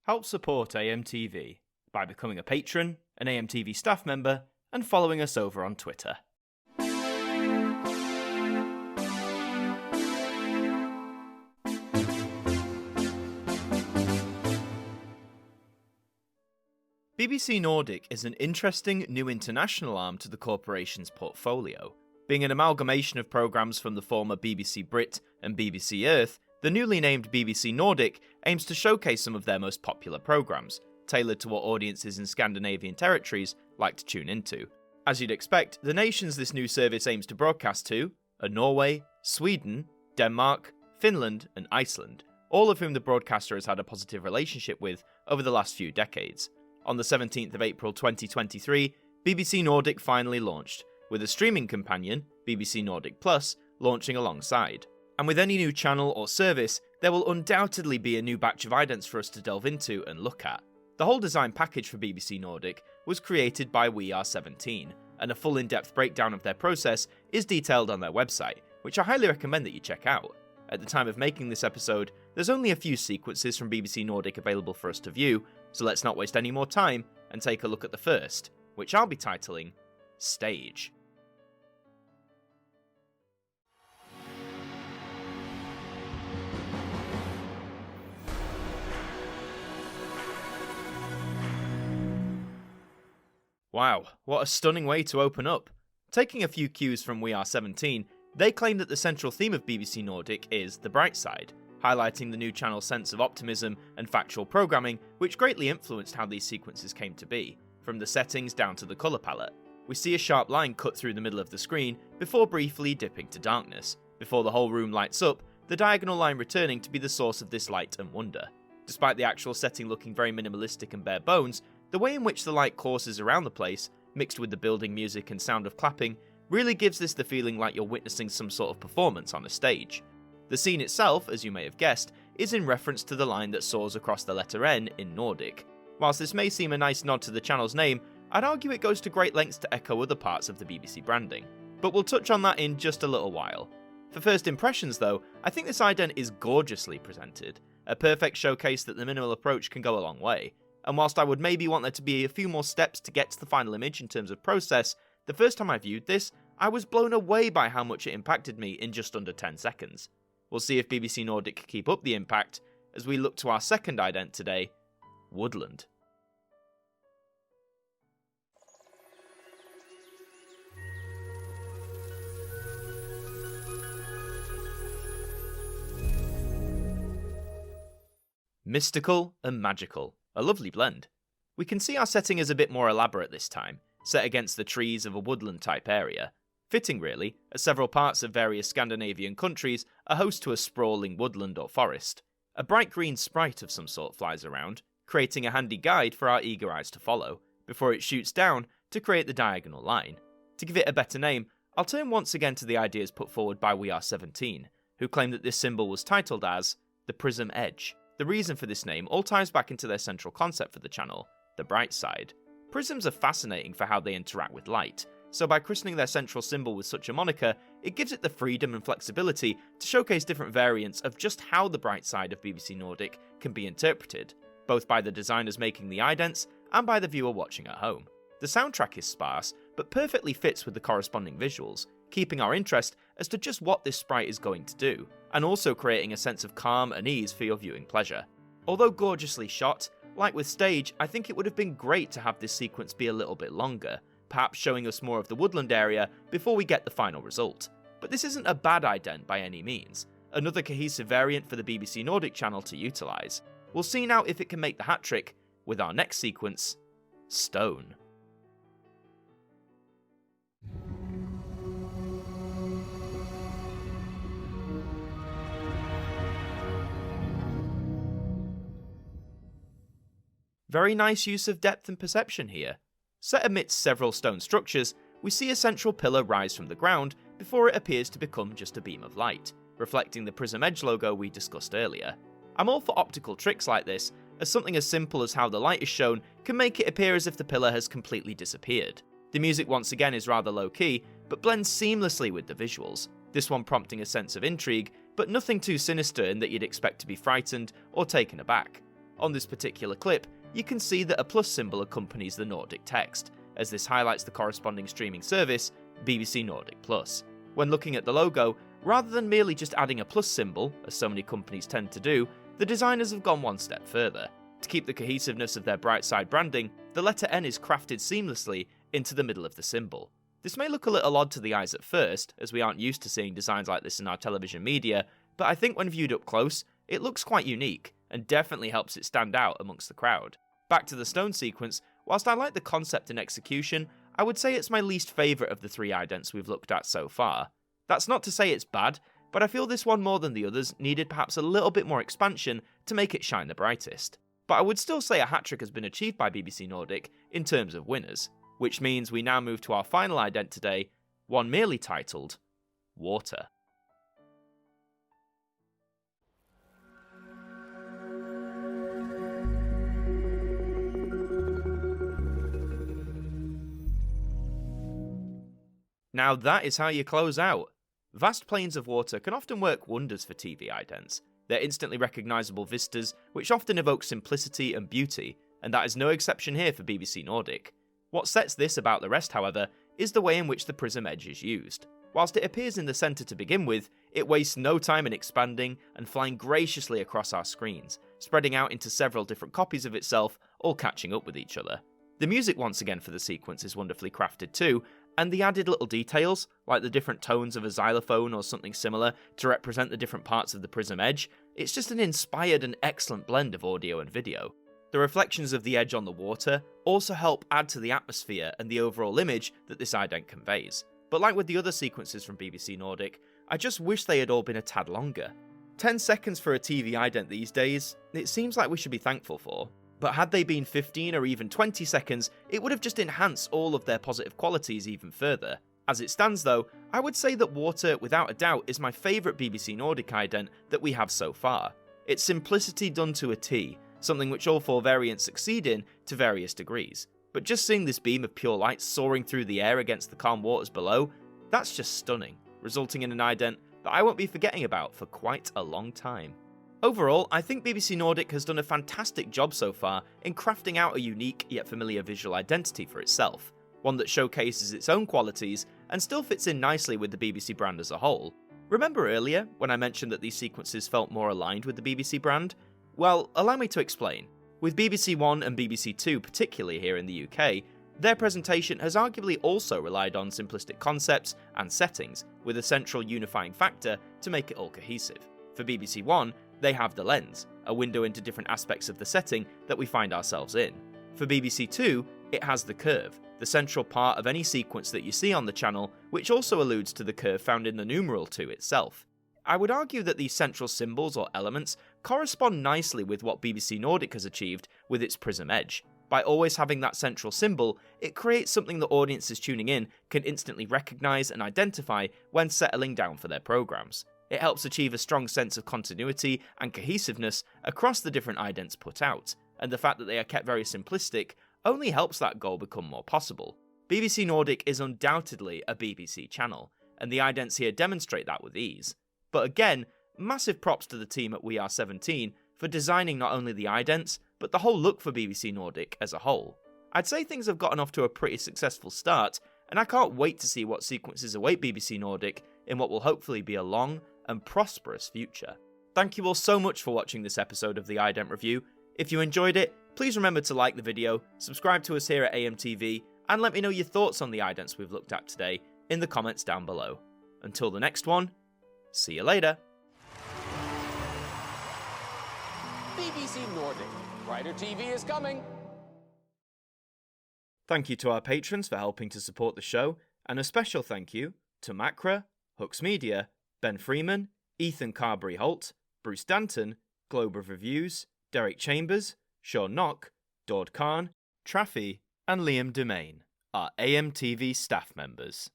Help support AMTV by becoming a patron, an AMTV staff member, and following us over on Twitter. BBC Nordic is an interesting new international arm to the corporation's portfolio. Being an amalgamation of programmes from the former BBC BRIT and BBC Earth, the newly named BBC Nordic aims to showcase some of their most popular programmes, tailored to what audiences in Scandinavian territories like to tune into. As you'd expect, the nations this new service aims to broadcast to are Norway, Sweden, Denmark, Finland and Iceland, all of whom the broadcaster has had a positive relationship with over the last few decades. On the 17th of April 2023, BBC Nordic finally launched, with a streaming companion, BBC Nordic Plus, launching alongside. And with any new channel or service, there will undoubtedly be a new batch of idents for us to delve into and look at. The whole design package for BBC Nordic was created by WeAre17, and a full in-depth breakdown of their process is detailed on their website, which I highly recommend that you check out. At the time of making this episode, there's only a few sequences from BBC Nordic available for us to view, so let's not waste any more time and take a look at the first, which I'll be titling Stage. Wow, what a stunning way to open up. Taking a few cues from WeAre17, they claim that the central theme of BBC Nordic is the bright side, highlighting the new channel's sense of optimism and factual programming, which greatly influenced how these sequences came to be, from the settings down to the colour palette. We see a sharp line cut through the middle of the screen before briefly dipping to darkness. Before the whole room lights up, the diagonal line returning to be the source of this light and wonder. Despite the actual setting looking very minimalistic and bare bones, the way in which the light courses around the place, mixed with the building music and sound of clapping, really gives this the feeling like you're witnessing some sort of performance on a stage. The scene itself, as you may have guessed, is in reference to the line that soars across the letter N in Nordic. Whilst this may seem a nice nod to the channel's name, I'd argue it goes to great lengths to echo other parts of the BBC branding. But we'll touch on that in just a little while. For first impressions though, I think this ident is gorgeously presented, a perfect showcase that the minimal approach can go a long way. And whilst I would maybe want there to be a few more steps to get to the final image in terms of process, the first time I viewed this, I was blown away by how much it impacted me in just under 10 seconds. We'll see if BBC Nordic can keep up the impact as we look to our second ident today, Woodland. Mystical and magical. A lovely blend. We can see our setting is a bit more elaborate this time, set against the trees of a woodland type area. Fitting really, as several parts of various Scandinavian countries are host to a sprawling woodland or forest. A bright green sprite of some sort flies around, creating a handy guide for our eager eyes to follow, before it shoots down to create the diagonal line. To give it a better name, I'll turn once again to the ideas put forward by WeAre17, who claim that this symbol was titled as the Prism Edge. The reason for this name all ties back into their central concept for the channel, the bright side. Prisms are fascinating for how they interact with light, so by christening their central symbol with such a moniker, it gives it the freedom and flexibility to showcase different variants of just how the bright side of BBC Nordic can be interpreted, both by the designers making the idents and by the viewer watching at home. The soundtrack is sparse, but perfectly fits with the corresponding visuals, keeping our interest as to just what this sprite is going to do, and also creating a sense of calm and ease for your viewing pleasure. Although gorgeously shot, like with Stage, I think it would have been great to have this sequence be a little bit longer, perhaps showing us more of the woodland area before we get the final result. But this isn't a bad ident by any means, another cohesive variant for the BBC Nordic channel to utilise. We'll see now if it can make the hat trick with our next sequence, Stone. Very nice use of depth and perception here. Set amidst several stone structures, we see a central pillar rise from the ground before it appears to become just a beam of light, reflecting the Prism Edge logo we discussed earlier. I'm all for optical tricks like this, as something as simple as how the light is shown can make it appear as if the pillar has completely disappeared. The music once again is rather low key, but blends seamlessly with the visuals, this one prompting a sense of intrigue, but nothing too sinister in that you'd expect to be frightened or taken aback. On this particular clip, you can see that a plus symbol accompanies the Nordic text, as this highlights the corresponding streaming service, BBC Nordic Plus. When looking at the logo, rather than merely just adding a plus symbol, as so many companies tend to do, the designers have gone one step further. To keep the cohesiveness of their bright side branding, the letter N is crafted seamlessly into the middle of the symbol. This may look a little odd to the eyes at first, as we aren't used to seeing designs like this in our television media, but I think when viewed up close, it looks quite unique, and definitely helps it stand out amongst the crowd. Back to the stone sequence, whilst I like the concept and execution, I would say it's my least favourite of the three idents we've looked at so far. That's not to say it's bad, but I feel this one more than the others needed perhaps a little bit more expansion to make it shine the brightest. But I would still say a hat-trick has been achieved by BBC Nordic in terms of winners, which means we now move to our final ident today, one merely titled Water. Now that is how you close out. Vast plains of water can often work wonders for TV idents. They're instantly recognisable vistas, which often evoke simplicity and beauty, and that is no exception here for BBC Nordic. What sets this about the rest, however, is the way in which the prism edge is used. Whilst it appears in the centre to begin with, it wastes no time in expanding and flying graciously across our screens, spreading out into several different copies of itself, all catching up with each other. The music once again for the sequence is wonderfully crafted too, and the added little details, like the different tones of a xylophone or something similar to represent the different parts of the prism edge, it's just an inspired and excellent blend of audio and video. The reflections of the edge on the water also help add to the atmosphere and the overall image that this ident conveys. But like with the other sequences from BBC Nordic, I just wish they had all been a tad longer. 10 seconds for a TV ident these days, it seems like we should be thankful for. But had they been 15 or even 20 seconds, it would have just enhanced all of their positive qualities even further. As it stands though, I would say that Water, without a doubt, is my favourite BBC Nordic ident that we have so far. It's simplicity done to a T, something which all four variants succeed in to various degrees. But just seeing this beam of pure light soaring through the air against the calm waters below, that's just stunning, resulting in an ident that I won't be forgetting about for quite a long time. Overall, I think BBC Nordic has done a fantastic job so far in crafting out a unique yet familiar visual identity for itself, one that showcases its own qualities and still fits in nicely with the BBC brand as a whole. Remember earlier when I mentioned that these sequences felt more aligned with the BBC brand? Well, allow me to explain. With BBC One and BBC Two, particularly here in the UK, their presentation has arguably also relied on simplistic concepts and settings, with a central unifying factor to make it all cohesive. For BBC One, they have the lens, a window into different aspects of the setting that we find ourselves in. For BBC Two, it has the curve, the central part of any sequence that you see on the channel, which also alludes to the curve found in the numeral 2 itself. I would argue that these central symbols or elements correspond nicely with what BBC Nordic has achieved with its prism edge. By always having that central symbol, it creates something that audiences tuning in can instantly recognise and identify when settling down for their programmes. It helps achieve a strong sense of continuity and cohesiveness across the different idents put out, and the fact that they are kept very simplistic only helps that goal become more possible. BBC Nordic is undoubtedly a BBC channel, and the idents here demonstrate that with ease. But again, massive props to the team at We Are 17 for designing not only the idents, but the whole look for BBC Nordic as a whole. I'd say things have gotten off to a pretty successful start, and I can't wait to see what sequences await BBC Nordic in what will hopefully be a long and prosperous future. Thank you all so much for watching this episode of the Ident Review. If you enjoyed it, please remember to like the video, subscribe to us here at AMTV, and let me know your thoughts on the idents we've looked at today in the comments down below. Until the next one, see you later. BBC Nordic. Brighter TV is coming. Thank you to our patrons for helping to support the show, and a special thank you to Macra, Hooks Media, Ben Freeman, Ethan Carberry-Holt, Bruce Danton, Globe of Reviews, Derek Chambers, Sean Knock, Dord Khan, Traffy, and Liam Dumain, our AMTV staff members.